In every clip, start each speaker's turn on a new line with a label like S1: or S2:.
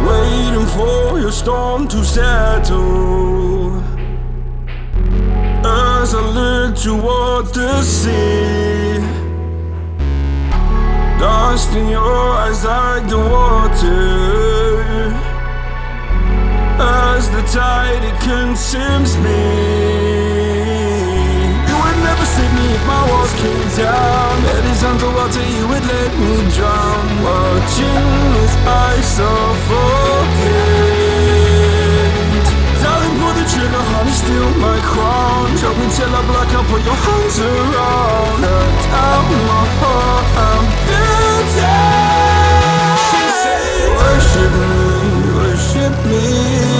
S1: Waiting for your storm to settle as I look toward the sea. Dust in your eyes like the water as the tide it consumes me. You would never save me if my walls came down. Head is underwater, you would let me drown. Watching as I suffocate. Darling, pull the trigger, honey, steal my crown. Choke me till I black out, put your hands around. Cut out my heart, I'm guilty. Worship me, worship me.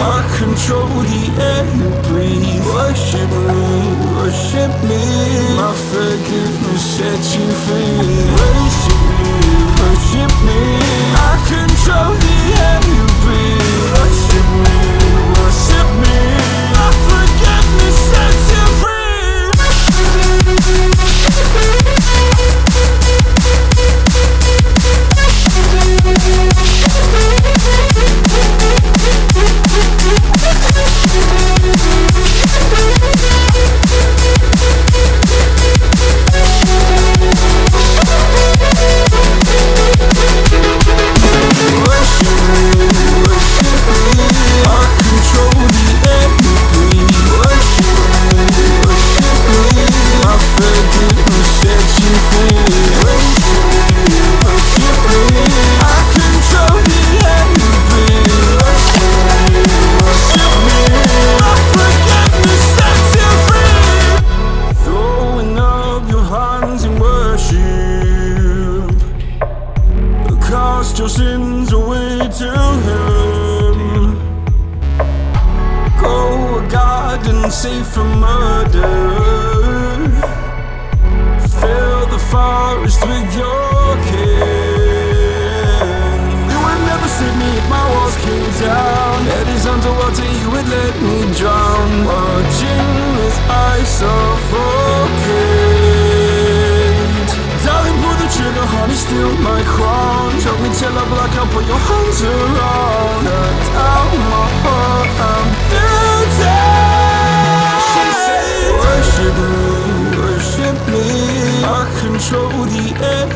S1: I control the air you breathe. Worship me, worship me. My forgiveness sets you free. Worship me, worship me. I control the air you breathe. Worship me, worship me. My forgiveness sets you free. Your sins away to Him. Go a garden safe from murder. Fill the forest with your kin. You would never save me if my walls came down. Head is underwater, you would let me drown. Watching as I suffocate. Darling, pull the trigger, honey, steal my crown. Choke me till I black out, put your hands around. Cut out my heart, I'm guilty. Worship me, worship me. I control the air